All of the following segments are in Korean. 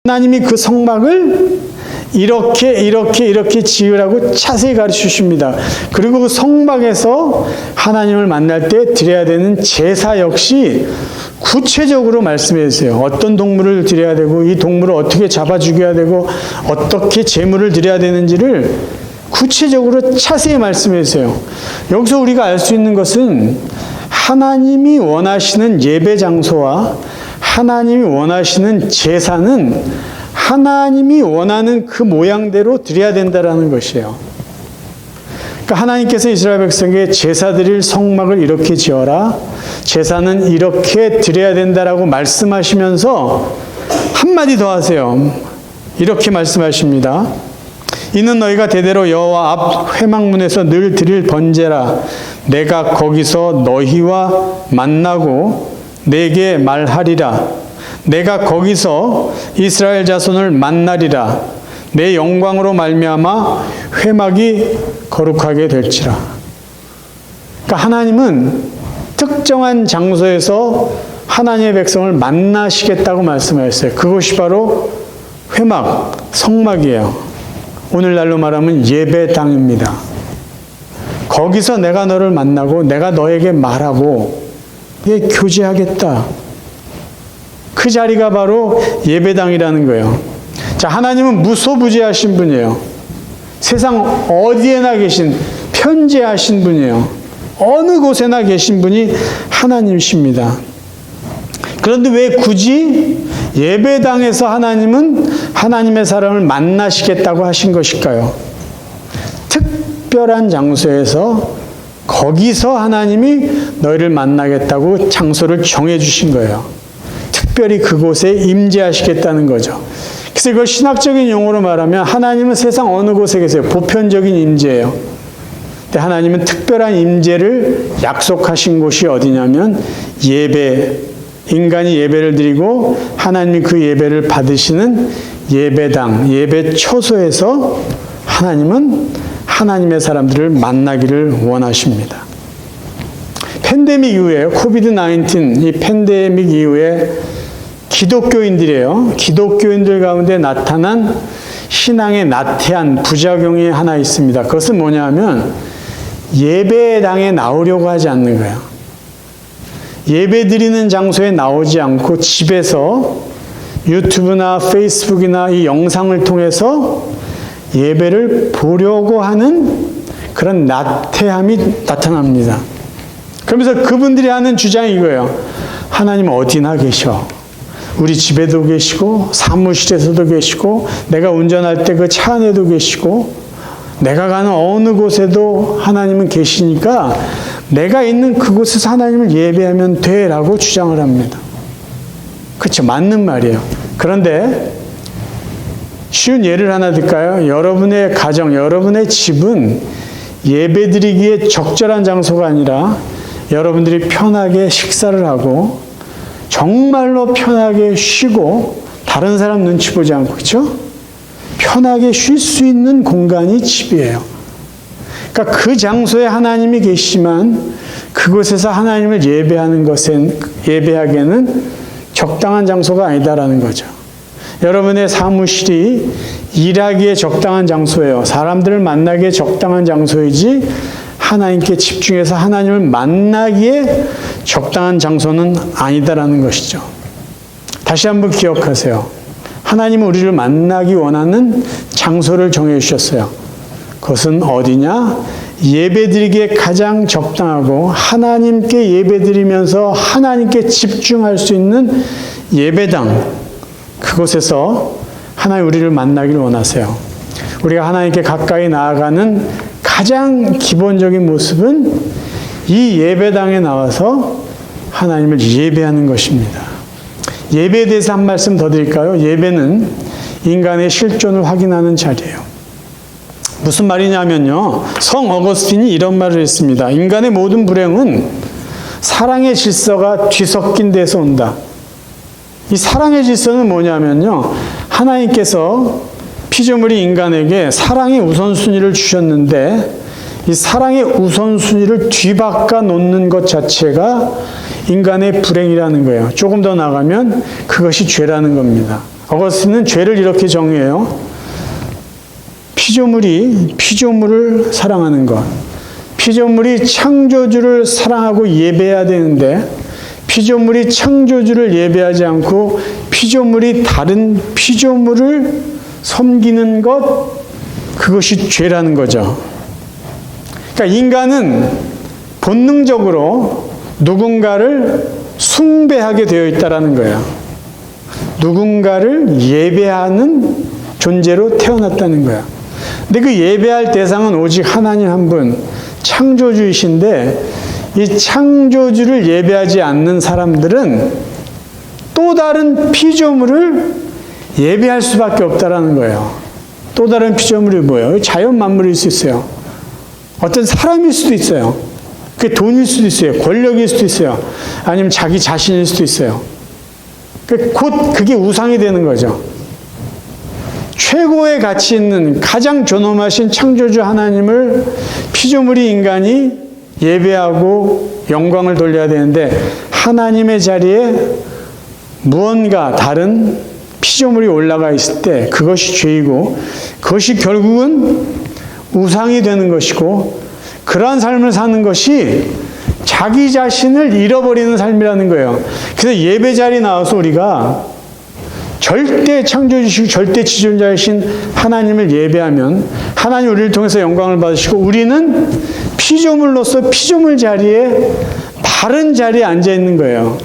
하나님이 그 성막을 이렇게 지으라고 자세히 가르쳐 주십니다. 그리고 그 성막에서 하나님을 만날 때 드려야 되는 제사 역시 구체적으로 말씀해 주세요. 어떤 동물을 드려야 되고, 이 동물을 어떻게 잡아 죽여야 되고, 어떻게 제물을 드려야 되는지를 구체적으로 자세히 말씀해 주세요. 여기서 우리가 알 수 있는 것은 하나님이 원하시는 예배 장소와 하나님이 원하시는 제사는 하나님이 원하는 그 모양대로 드려야 된다라는 것이에요. 그러니까 하나님께서 이스라엘 백성에게 제사 드릴 성막을 이렇게 지어라, 제사는 이렇게 드려야 된다라고 말씀하시면서 한마디 더 하세요. 이렇게 말씀하십니다. 이는 너희가 대대로 여호와 앞 회막문에서 늘 드릴 번제라. 내가 거기서 너희와 만나고 내게 말하리라. 내가 거기서 이스라엘 자손을 만나리라. 내 영광으로 말미암아 회막이 거룩하게 될지라. 그러니까 하나님은 특정한 장소에서 하나님의 백성을 만나시겠다고 말씀하셨어요. 그것이 바로 회막, 성막이에요. 오늘날로 말하면 예배당입니다. 거기서 내가 너를 만나고 내가 너에게 말하고 교제하겠다. 그 자리가 바로 예배당이라는 거예요. 자, 하나님은 무소부재하신 분이에요. 세상 어디에나 계신, 편재하신 분이에요. 어느 곳에나 계신 분이 하나님이십니다. 그런데 왜 굳이 예배당에서 하나님은 하나님의 사람을 만나시겠다고 하신 것일까요? 특별한 장소에서 거기서 하나님이 너희를 만나겠다고 장소를 정해 주신 거예요. 특별히 그곳에 임재하시겠다는 거죠. 그래서 이걸 신학적인 용어로 말하면 하나님은 세상 어느 곳에 계세요. 보편적인 임재예요. 근데 하나님은 특별한 임재를 약속하신 곳이 어디냐면 예배, 인간이 예배를 드리고 하나님이 그 예배를 받으시는 예배당, 예배 처소에서 하나님은 하나님의 사람들을 만나기를 원하십니다. 팬데믹 이후에, 코비드-19 이 팬데믹 이후에 기독교인들이에요. 기독교인들 가운데 나타난 신앙의 나태한 부작용이 하나 있습니다. 그것은 뭐냐 하면 예배당에 나오려고 하지 않는 거예요. 예배 드리는 장소에 나오지 않고 집에서 유튜브나 페이스북이나 이 영상을 통해서 예배를 보려고 하는 그런 나태함이 나타납니다. 그러면서 그분들이 하는 주장이 이거예요. 하나님 어디나 계셔. 우리 집에도 계시고 사무실에서도 계시고 내가 운전할 때 그 차 안에도 계시고 내가 가는 어느 곳에도 하나님은 계시니까 내가 있는 그곳에서 하나님을 예배하면 돼라고 주장을 합니다. 그렇죠. 맞는 말이에요. 그런데 쉬운 예를 하나 들까요? 여러분의 가정, 여러분의 집은 예배드리기에 적절한 장소가 아니라 여러분들이 편하게 식사를 하고 정말로 편하게 쉬고 다른 사람 눈치 보지 않고, 그렇죠? 편하게 쉴 수 있는 공간이 집이에요. 그러니까 그 장소에 하나님이 계시지만 그곳에서 하나님을 예배하기에는 적당한 장소가 아니다라는 거죠. 여러분의 사무실이 일하기에 적당한 장소예요. 사람들을 만나기에 적당한 장소이지 하나님께 집중해서 하나님을 만나기에 적당한 장소는 아니다라는 것이죠. 다시 한번 기억하세요. 하나님은 우리를 만나기 원하는 장소를 정해 주셨어요. 그것은 어디냐? 예배드리기에 가장 적당하고 하나님께 예배드리면서 하나님께 집중할 수 있는 예배당, 그곳에서 하나님 우리를 만나기를 원하세요. 우리가 하나님께 가까이 나아가는 가장 기본적인 모습은 이 예배당에 나와서 하나님을 예배하는 것입니다. 예배에 대해서 한 말씀 더 드릴까요? 예배는 인간의 실존을 확인하는 자리예요. 무슨 말이냐면요. 성 어거스틴이 이런 말을 했습니다. 인간의 모든 불행은 사랑의 질서가 뒤섞인 데서 온다. 이 사랑의 질서는 뭐냐면요. 하나님께서 피조물이 인간에게 사랑의 우선순위를 주셨는데 이 사랑의 우선순위를 뒤바꿔 놓는 것 자체가 인간의 불행이라는 거예요. 조금 더 나가면 그것이 죄라는 겁니다. 어거스틴은 죄를 이렇게 정의해요. 피조물이 피조물을 사랑하는 것. 피조물이 창조주를 사랑하고 예배해야 되는데 피조물이 창조주를 예배하지 않고 피조물이 다른 피조물을 섬기는 것, 그것이 죄라는 거죠. 그러니까 인간은 본능적으로 누군가를 숭배하게 되어 있다는 거예요. 누군가를 예배하는 존재로 태어났다는 거예요. 근데 그 예배할 대상은 오직 하나님 한 분, 창조주이신데 이 창조주를 예배하지 않는 사람들은 또 다른 피조물을 예배할 수밖에 없다라는 거예요. 또 다른 피조물이 뭐예요? 자연 만물일 수 있어요. 어떤 사람일 수도 있어요. 그게 돈일 수도 있어요. 권력일 수도 있어요. 아니면 자기 자신일 수도 있어요. 곧 그게 우상이 되는 거죠. 최고의 가치 있는 가장 존엄하신 창조주 하나님을 피조물이 인간이 예배하고 영광을 돌려야 되는데 하나님의 자리에 무언가 다른 피조물이 올라가 있을 때 그것이 죄이고 그것이 결국은 우상이 되는 것이고 그러한 삶을 사는 것이 자기 자신을 잃어버리는 삶이라는 거예요. 그래서 예배 자리에 나와서 우리가 절대 창조주시고 절대 지존자이신 하나님을 예배하면 하나님 우리를 통해서 영광을 받으시고 우리는 피조물로서 피조물 자리에 바른 자리에 앉아 있는 거예요.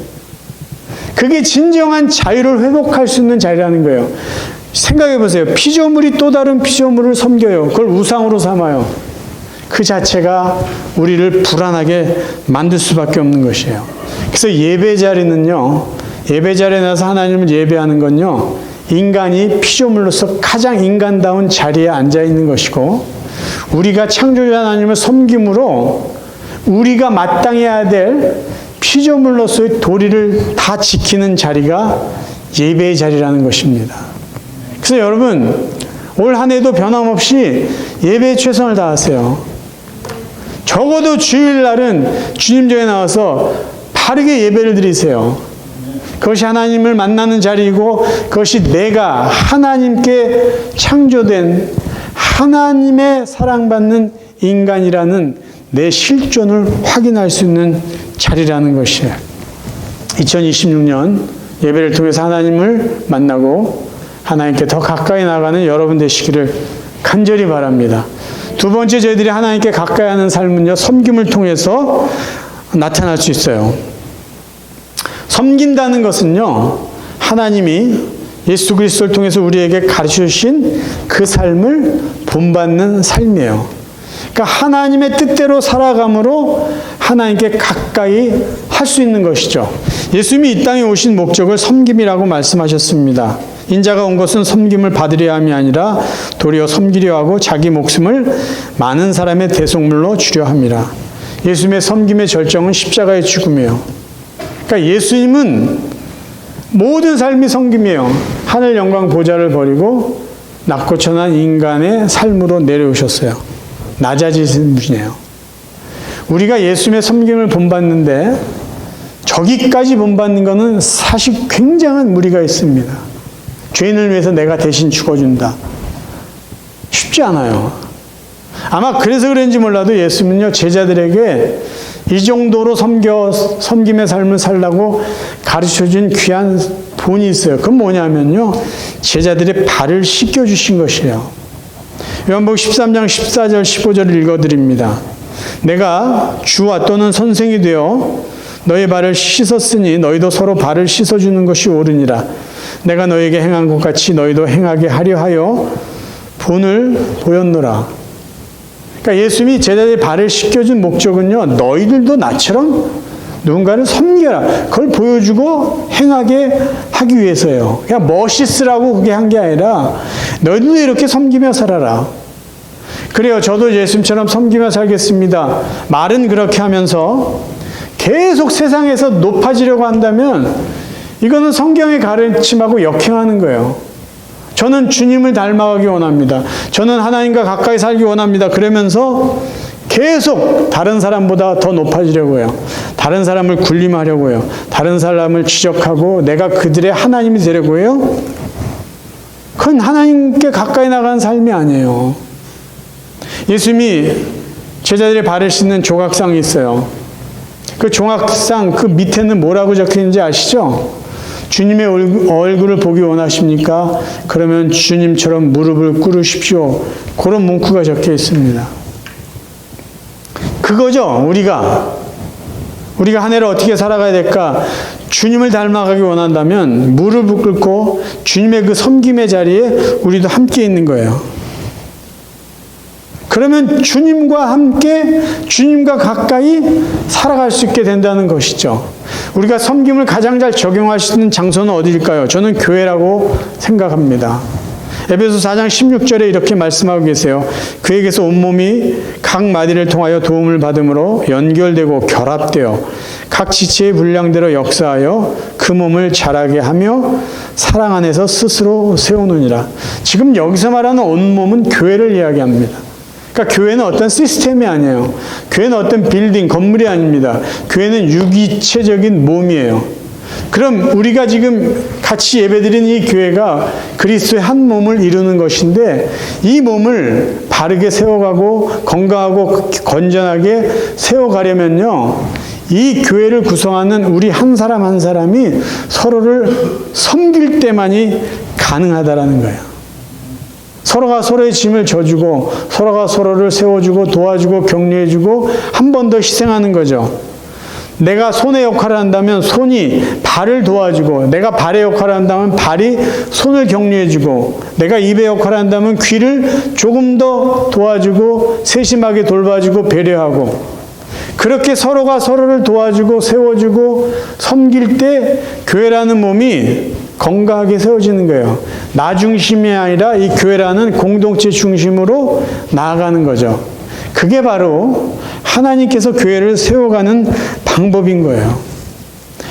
그게 진정한 자유를 회복할 수 있는 자리라는 거예요. 생각해 보세요. 피조물이 또 다른 피조물을 섬겨요. 그걸 우상으로 삼아요. 그 자체가 우리를 불안하게 만들 수밖에 없는 것이에요. 그래서 예배 자리는요. 예배 자리에 나서 하나님을 예배하는 건요. 인간이 피조물로서 가장 인간다운 자리에 앉아 있는 것이고 우리가 창조주 하나님을 섬김으로 우리가 마땅해야 될 피조물로서의 도리를 다 지키는 자리가 예배의 자리라는 것입니다. 그래서 여러분 올 한 해도 변함없이 예배에 최선을 다하세요. 적어도 주일날은 주님 전에 나와서 바르게 예배를 드리세요. 그것이 하나님을 만나는 자리이고 그것이 내가 하나님께 창조된 하나님의 사랑받는 인간이라는 내 실존을 확인할 수 있는 자리라는 것이에요. 2026년 예배를 통해서 하나님을 만나고 하나님께 더 가까이 나가는 여러분 되시기를 간절히 바랍니다. 두 번째 저희들이 하나님께 가까이 하는 삶은요. 섬김을 통해서 나타날 수 있어요. 섬긴다는 것은요. 하나님이 예수 그리스도를 통해서 우리에게 가르쳐 주신 그 삶을 본받는 삶이에요. 그러니까 하나님의 뜻대로 살아감으로 하나님께 가까이 할 수 있는 것이죠. 예수님이 이 땅에 오신 목적을 섬김이라고 말씀하셨습니다. 인자가 온 것은 섬김을 받으려 함이 아니라 도리어 섬기려 하고 자기 목숨을 많은 사람의 대속물로 주려 함이라. 예수님의 섬김의 절정은 십자가의 죽음이에요. 그러니까 예수님은 모든 삶이 섬김이에요. 하늘 영광 보좌를 버리고 낮고 천한 인간의 삶으로 내려오셨어요. 낮아지신 분이에요. 우리가 예수님의 섬김을 본받는데 저기까지 본받는 것은 사실 굉장한 무리가 있습니다. 죄인을 위해서 내가 대신 죽어준다. 쉽지 않아요. 아마 그래서 그런지 몰라도 예수님은요, 제자들에게 이 정도로 섬김의 삶을 살라고 가르쳐준 귀한 본이 있어요. 그건 뭐냐면요, 제자들의 발을 씻겨주신 것이에요. 요한복음 13장 14절 15절을 읽어드립니다. 내가 주와 또는 선생이 되어 너희 발을 씻었으니 너희도 서로 발을 씻어주는 것이 옳으니라. 내가 너희에게 행한 것 같이 너희도 행하게 하려 하여 본을 보였노라. 그러니까 예수님이 제자들의 발을 씻겨준 목적은요, 너희들도 나처럼 누군가를 섬겨라. 그걸 보여주고 행하게 하기 위해서예요. 그냥 멋있으라고 그게 한 게 아니라 너희들도 이렇게 섬기며 살아라. 그래요. 저도 예수님처럼 섬기며 살겠습니다. 말은 그렇게 하면서 계속 세상에서 높아지려고 한다면 이거는 성경의 가르침하고 역행하는 거예요. 저는 주님을 닮아가기 원합니다. 저는 하나님과 가까이 살기 원합니다. 그러면서 계속 다른 사람보다 더 높아지려고 해요. 다른 사람을 군림하려고 해요. 다른 사람을 지적하고 내가 그들의 하나님이 되려고 해요. 그건 하나님께 가까이 나가는 삶이 아니에요. 예수님이 제자들의 발을 씻는 조각상이 있어요. 그 조각상 그 밑에는 뭐라고 적혀 있는지 아시죠? 주님의 얼굴을 보기 원하십니까? 그러면 주님처럼 무릎을 꿇으십시오. 그런 문구가 적혀 있습니다. 그거죠. 우리가 한 해를 어떻게 살아가야 될까? 주님을 닮아가기 원한다면 무릎을 꿇고 주님의 그 섬김의 자리에 우리도 함께 있는 거예요. 그러면 주님과 함께, 주님과 가까이 살아갈 수 있게 된다는 것이죠. 우리가 섬김을 가장 잘 적용할 수 있는 장소는 어디일까요? 저는 교회라고 생각합니다. 에베소 4장 16절에 이렇게 말씀하고 계세요. 그에게서 온몸이 각 마디를 통하여 도움을 받음으로 연결되고 결합되어 각 지체의 분량대로 역사하여 그 몸을 자라게 하며 사랑 안에서 스스로 세우느니라. 지금 여기서 말하는 온몸은 교회를 이야기합니다. 그러니까 교회는 어떤 시스템이 아니에요. 교회는 어떤 빌딩, 건물이 아닙니다. 교회는 유기체적인 몸이에요. 그럼 우리가 지금 같이 예배드린 이 교회가 그리스도의 한 몸을 이루는 것인데, 이 몸을 바르게 세워가고 건강하고 건전하게 세워가려면요, 이 교회를 구성하는 우리 한 사람 한 사람이 서로를 섬길 때만이 가능하다라는 거예요. 서로가 서로의 짐을 져주고, 서로가 서로를 세워주고 도와주고 격려해주고 한 번 더 희생하는 거죠. 내가 손의 역할을 한다면 손이 발을 도와주고, 내가 발의 역할을 한다면 발이 손을 격려해주고, 내가 입의 역할을 한다면 귀를 조금 더 도와주고 세심하게 돌봐주고 배려하고, 그렇게 서로가 서로를 도와주고 세워주고 섬길 때 교회라는 몸이 건강하게 세워지는 거예요. 나 중심이 아니라 이 교회라는 공동체 중심으로 나아가는 거죠. 그게 바로 하나님께서 교회를 세워가는 방법인 거예요.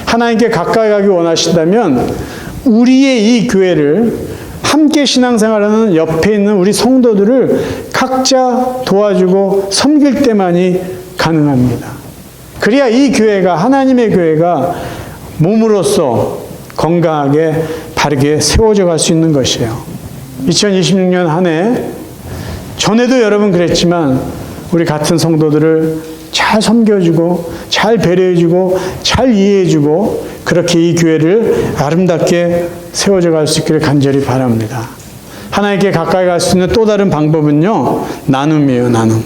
하나님께 가까이 가기 원하신다면 우리의 이 교회를, 함께 신앙생활하는 옆에 있는 우리 성도들을 각자 도와주고 섬길 때만이 가능합니다. 그래야 이 교회가, 하나님의 교회가 몸으로서 건강하게 바르게 세워져 갈 수 있는 것이에요. 2026년 한 해, 전에도 여러분 그랬지만 우리 같은 성도들을 잘 섬겨주고 잘 배려해주고 잘 이해해주고 그렇게 이 교회를 아름답게 세워져 갈 수 있기를 간절히 바랍니다. 하나님께 가까이 갈 수 있는 또 다른 방법은요, 나눔이에요. 나눔.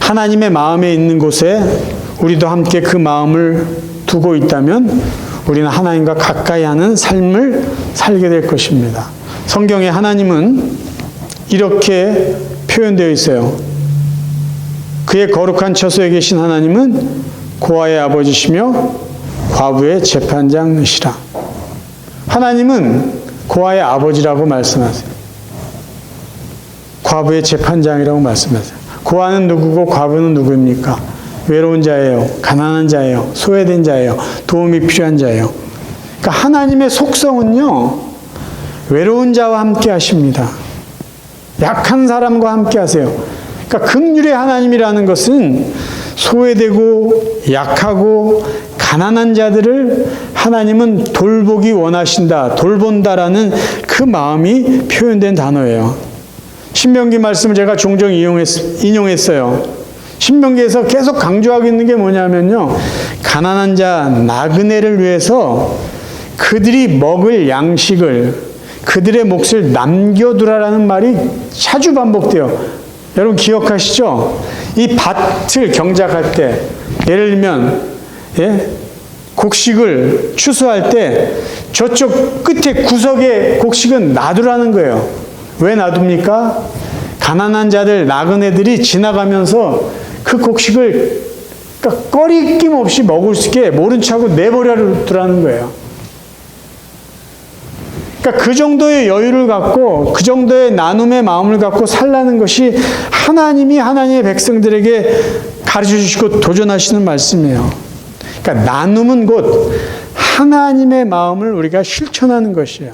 하나님의 마음에 있는 곳에 우리도 함께 그 마음을 두고 있다면 우리는 하나님과 가까이 하는 삶을 살게 될 것입니다. 성경에 하나님은 이렇게 표현되어 있어요. 그의 거룩한 처소에 계신 하나님은 고아의 아버지시며 과부의 재판장이시라. 하나님은 고아의 아버지라고 말씀하세요. 과부의 재판장이라고 말씀하세요. 고아는 누구고 과부는 누구입니까? 외로운 자예요. 가난한 자예요. 소외된 자예요. 도움이 필요한 자예요. 그러니까 하나님의 속성은요, 외로운 자와 함께 하십니다. 약한 사람과 함께 하세요. 그러니까 긍휼의 하나님이라는 것은 소외되고 약하고 가난한 자들을 하나님은 돌보기 원하신다, 돌본다라는 그 마음이 표현된 단어예요. 신명기 말씀을 제가 종종 인용했어요. 신명기에서 계속 강조하고 있는 게 뭐냐면요, 가난한 자, 나그네를 위해서 그들이 먹을 양식을, 그들의 몫을 남겨두라라는 말이 자주 반복돼요. 여러분 기억하시죠? 이 밭을 경작할 때, 예를 들면 곡식을 추수할 때 저쪽 끝에 구석에 곡식은 놔두라는 거예요. 왜 놔둡니까? 가난한 자들, 나그네들이 지나가면서 그 곡식을 그러니까 꺼리낌 없이 먹을 수 있게 모른 척하고 내버려두라는 거예요. 그러니까 그 정도의 여유를 갖고 그 정도의 나눔의 마음을 갖고 살라는 것이 하나님이 하나님의 백성들에게 가르쳐 주시고 도전하시는 말씀이에요. 그러니까 나눔은 곧 하나님의 마음을 우리가 실천하는 것이에요.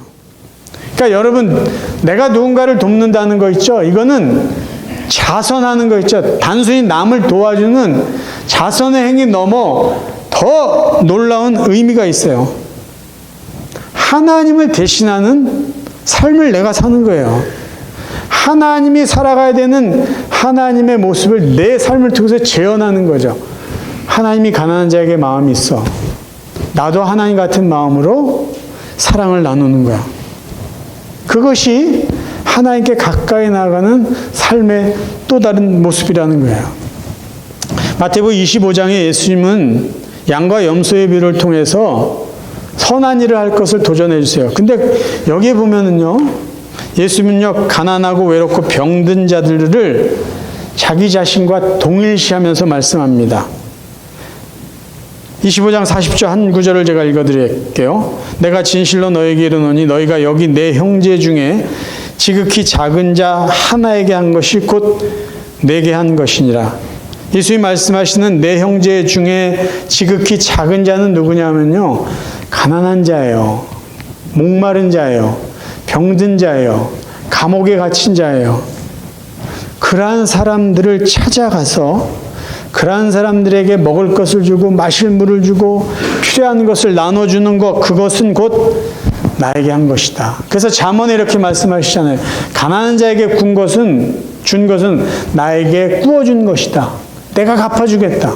그러니까 여러분, 내가 누군가를 돕는다는 거 있죠? 이거는 자선하는 거 있죠? 단순히 남을 도와주는 자선의 행위 넘어 더 놀라운 의미가 있어요. 하나님을 대신하는 삶을 내가 사는 거예요. 하나님이 살아가야 되는 하나님의 모습을 내 삶을 통해서 재현하는 거죠. 하나님이 가난한 자에게 마음이 있어. 나도 하나님 같은 마음으로 사랑을 나누는 거야. 그것이 하나님께 가까이 나아가는 삶의 또 다른 모습이라는 거예요. 마태복음 25장에 예수님은 양과 염소의 비유를 통해서 선한 일을 할 것을 도전해 주세요. 근데 여기에 보면은요, 예수님은요, 가난하고 외롭고 병든 자들을 자기 자신과 동일시하면서 말씀합니다. 25장 40절 한 구절을 제가 읽어드릴게요. 내가 진실로 너에게 이르노니 너희가 여기 내 형제 중에 지극히 작은 자 하나에게 한 것이 곧 내게 한 것이니라. 예수님 말씀하시는 내 형제 중에 지극히 작은 자는 누구냐면요, 가난한 자예요. 목마른 자예요. 병든 자예요. 감옥에 갇힌 자예요. 그러한 사람들을 찾아가서 그러한 사람들에게 먹을 것을 주고 마실 물을 주고 필요한 것을 나눠주는 것, 그것은 곧 나에게 한 것이다. 그래서 잠언에 이렇게 말씀하시잖아요. 가난한 자에게 준 것은 나에게 구워준 것이다. 내가 갚아주겠다.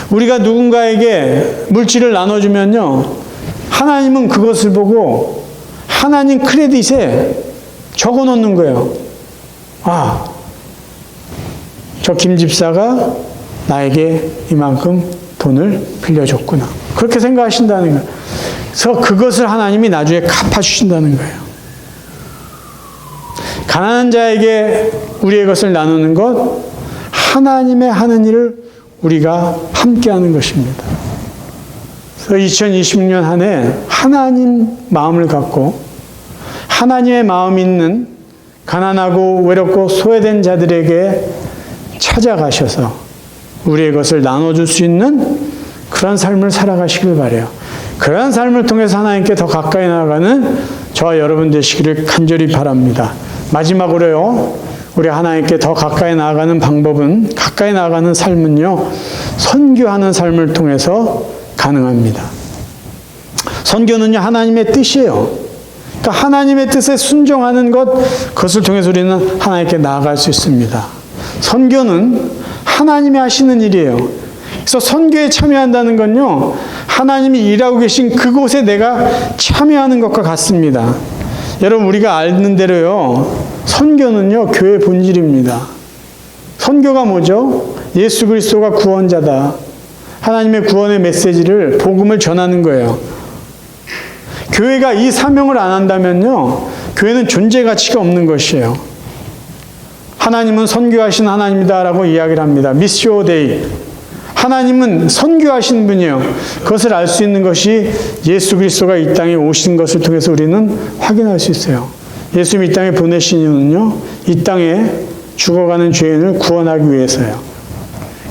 우리가 누군가에게 물질을 나눠주면요, 하나님은 그것을 보고 하나님 크레딧에 적어 놓는 거예요. 아, 저 김 집사가 나에게 이만큼 돈을 빌려줬구나. 그렇게 생각하신다는 거예요. 그래서 그것을 하나님이 나중에 갚아주신다는 거예요. 가난한 자에게 우리의 것을 나누는 것, 하나님의 하는 일을 우리가 함께하는 것입니다. 그래서 2026년 한 해 하나님 마음을 갖고 하나님의 마음이 있는 가난하고 외롭고 소외된 자들에게 찾아가셔서 우리의 것을 나눠줄 수 있는 그런 삶을 살아가시길 바라요. 그런 삶을 통해서 하나님께 더 가까이 나아가는 저와 여러분 되시기를 간절히 바랍니다. 마지막으로요, 우리 하나님께 더 가까이 나아가는 방법은, 가까이 나아가는 삶은요, 선교하는 삶을 통해서 가능합니다. 선교는요, 하나님의 뜻이에요. 그러니까 하나님의 뜻에 순종하는 것, 그것을 통해서 우리는 하나님께 나아갈 수 있습니다. 선교는 하나님이 하시는 일이에요. 그래서 선교에 참여한다는 건요, 하나님이 일하고 계신 그곳에 내가 참여하는 것과 같습니다. 여러분, 우리가 아는 대로요, 선교는요, 교회의 본질입니다. 선교가 뭐죠? 예수 그리스도가 구원자다. 하나님의 구원의 메시지를, 복음을 전하는 거예요. 교회가 이 사명을 안 한다면요, 교회는 존재 가치가 없는 것이에요. 하나님은 선교하신 하나님이다라고 이야기를 합니다. 미시오 데이. 하나님은 선교하신 분이에요. 그것을 알 수 있는 것이 예수 그리스도가 이 땅에 오신 것을 통해서 우리는 확인할 수 있어요. 예수님이 이 땅에 보내신 이유는요, 이 땅에 죽어가는 죄인을 구원하기 위해서요.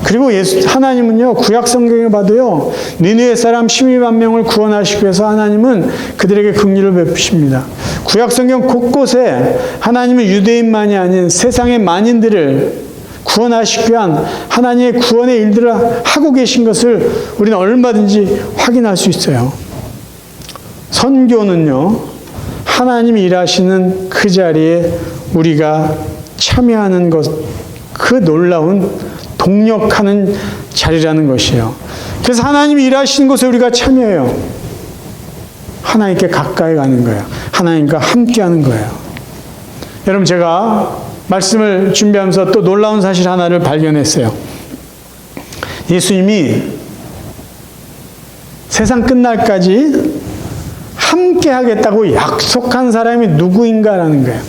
그리고 하나님은요, 구약 성경에 봐도요, 니느웨 사람 12만 명을 구원하시기 위해서 하나님은 그들에게 긍휼을 베푸십니다. 구약 성경 곳곳에 하나님은 유대인만이 아닌 세상의 만인들을 구원하시기 위한 하나님의 구원의 일들을 하고 계신 것을 우리는 얼마든지 확인할 수 있어요. 선교는요, 하나님이 일하시는 그 자리에 우리가 참여하는 것, 그 놀라운 동력하는 자리라는 것이에요. 그래서 하나님이 일하시는 곳에 우리가 참여해요. 하나님께 가까이 가는 거예요. 하나님과 함께 하는 거예요. 여러분, 제가 말씀을 준비하면서 또 놀라운 사실 하나를 발견했어요. 예수님이 세상 끝날까지 함께 하겠다고 약속한 사람이 누구인가라는 거예요.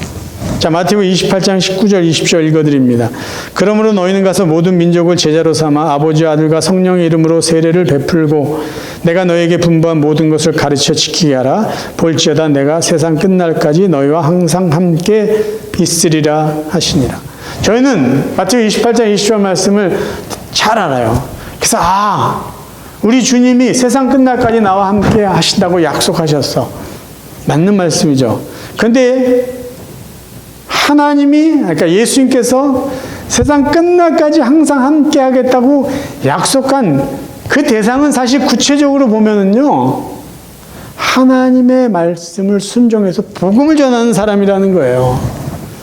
자, 마태복음 28장 19절 20절 읽어드립니다. 그러므로 너희는 가서 모든 민족을 제자로 삼아 아버지와 아들과 성령의 이름으로 세례를 베풀고 내가 너희에게 분부한 모든 것을 가르쳐 지키게 하라. 볼지어다 내가 세상 끝날까지 너희와 항상 함께 있으리라 하시니라. 저희는 마태복음 28장 20절 말씀을 잘 알아요. 그래서 우리 주님이 세상 끝날까지 나와 함께 하신다고 약속하셨어. 맞는 말씀이죠. 그런데 하나님이, 그러니까 예수님께서 세상 끝날까지 항상 함께 하겠다고 약속한 그 대상은 사실 구체적으로 보면은요, 하나님의 말씀을 순종해서 복음을 전하는 사람이라는 거예요.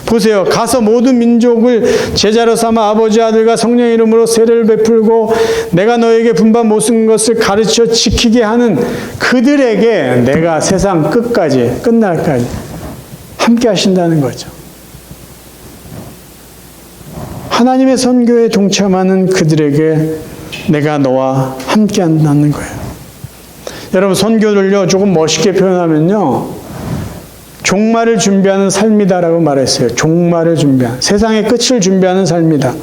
보세요. 가서 모든 민족을 제자로 삼아 아버지 아들과 성령의 이름으로 세례를 베풀고 내가 너에게 분반 모든 것을 가르쳐 지키게 하는 그들에게 내가 세상 끝까지 끝날까지 함께 하신다는 거죠. 하나님의 선교에 동참하는 그들에게 내가 너와 함께 한다는 거예요. 여러분, 선교를요 조금 멋있게 표현하면요 종말을 준비하는 삶이다라고 말했어요. 종말을 준비하는, 세상의 끝을 준비하는 삶이다.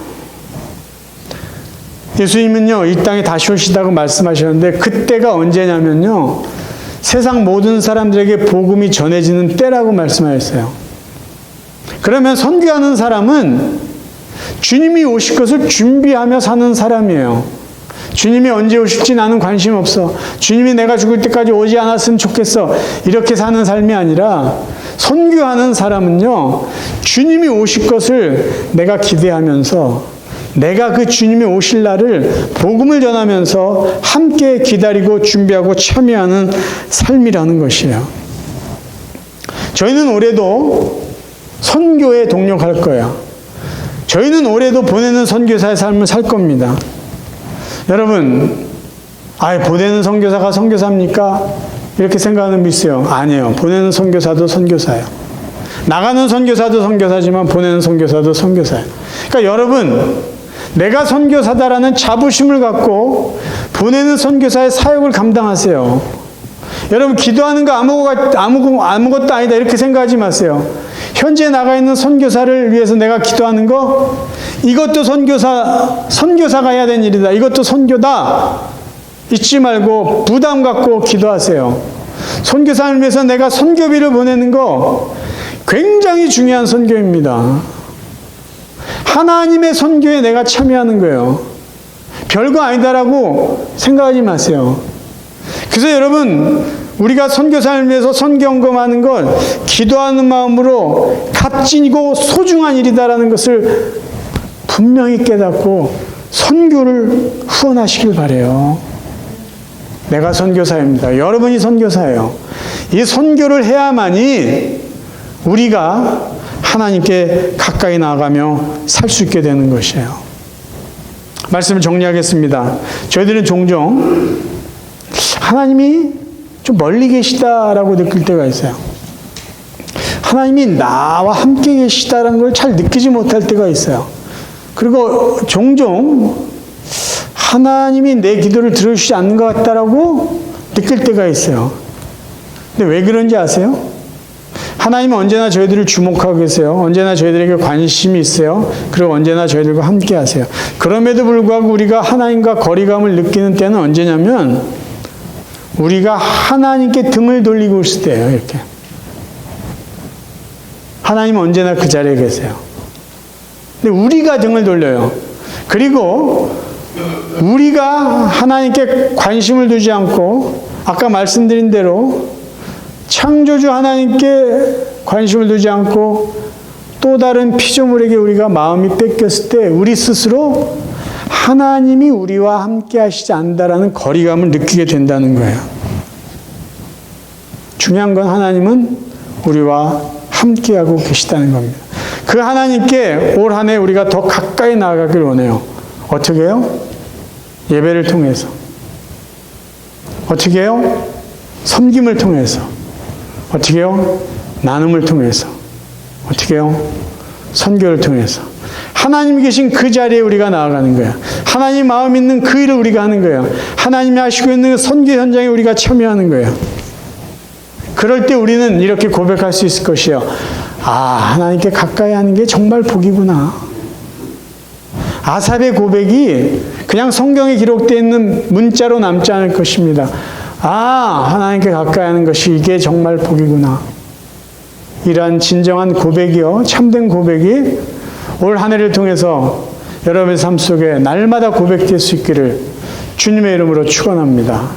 예수님은요 이 땅에 다시 오시다고 말씀하셨는데 그때가 언제냐면요 세상 모든 사람들에게 복음이 전해지는 때라고 말씀하셨어요. 그러면 선교하는 사람은 주님이 오실 것을 준비하며 사는 사람이에요. 주님이 언제 오실지 나는 관심 없어. 주님이 내가 죽을 때까지 오지 않았으면 좋겠어. 이렇게 사는 삶이 아니라 선교하는 사람은요 주님이 오실 것을 내가 기대하면서 내가 그 주님이 오실 날을 복음을 전하면서 함께 기다리고 준비하고 참여하는 삶이라는 것이에요. 저희는 올해도 선교에 동력할 거예요. 저희는 올해도 보내는 선교사의 삶을 살 겁니다. 여러분, 보내는 선교사가 선교사입니까? 이렇게 생각하는 분 있어요. 아니에요. 보내는 선교사도 선교사예요. 나가는 선교사도 선교사지만 보내는 선교사도 선교사예요. 그러니까 여러분, 내가 선교사다라는 자부심을 갖고 보내는 선교사의 사역을 감당하세요. 여러분, 기도하는 거 아무것도 아니다 이렇게 생각하지 마세요. 현재 나가 있는 선교사를 위해서 내가 기도하는 거, 이것도 선교사가 해야 되는 일이다. 이것도 선교다. 잊지 말고 부담 갖고 기도하세요. 선교사를 위해서 내가 선교비를 보내는 거 굉장히 중요한 선교입니다. 하나님의 선교에 내가 참여하는 거예요. 별거 아니다라고 생각하지 마세요. 그래서 여러분, 우리가 선교사를 위해서 선경검하는 건 기도하는 마음으로 값지고 소중한 일이다라는 것을 분명히 깨닫고 선교를 후원하시길 바라요. 내가 선교사입니다. 여러분이 선교사예요. 이 선교를 해야만이 우리가 하나님께 가까이 나아가며 살 수 있게 되는 것이에요. 말씀을 정리하겠습니다. 저희들은 종종 하나님이 좀 멀리 계시다라고 느낄 때가 있어요. 하나님이 나와 함께 계시다라는 걸 잘 느끼지 못할 때가 있어요. 그리고 종종 하나님이 내 기도를 들어주시지 않는 것 같다라고 느낄 때가 있어요. 근데 왜 그런지 아세요? 하나님은 언제나 저희들을 주목하고 계세요. 언제나 저희들에게 관심이 있어요. 그리고 언제나 저희들과 함께 하세요. 그럼에도 불구하고 우리가 하나님과 거리감을 느끼는 때는 언제냐면 우리가 하나님께 등을 돌리고 있을 때예요. 이렇게. 하나님은 언제나 그 자리에 계세요. 근데 우리가 등을 돌려요. 그리고 우리가 하나님께 관심을 두지 않고 아까 말씀드린 대로 창조주 하나님께 관심을 두지 않고 또 다른 피조물에게 우리가 마음이 뺏겼을 때 우리 스스로 하나님이 우리와 함께 하시지 않는다라는 거리감을 느끼게 된다는 거예요. 중요한 건 하나님은 우리와 함께하고 계시다는 겁니다. 그 하나님께 올 한 해 우리가 더 가까이 나아가길 원해요. 어떻게 해요? 예배를 통해서. 어떻게 해요? 섬김을 통해서. 어떻게 해요? 나눔을 통해서. 어떻게 해요? 선교를 통해서. 하나님이 계신 그 자리에 우리가 나아가는 거야. 하나님 마음 있는 그 일을 우리가 하는 거예요. 하나님이 하시고 있는 선교 현장에 우리가 참여하는 거예요. 그럴 때 우리는 이렇게 고백할 수 있을 것이에요. 하나님께 가까이 하는 게 정말 복이구나. 아삽의 고백이 그냥 성경에 기록되어 있는 문자로 남지 않을 것입니다. 하나님께 가까이 하는 것이 이게 정말 복이구나. 이러한 진정한 고백이요, 참된 고백이 올 한 해를 통해서 여러분의 삶 속에 날마다 고백될 수 있기를 주님의 이름으로 축원합니다.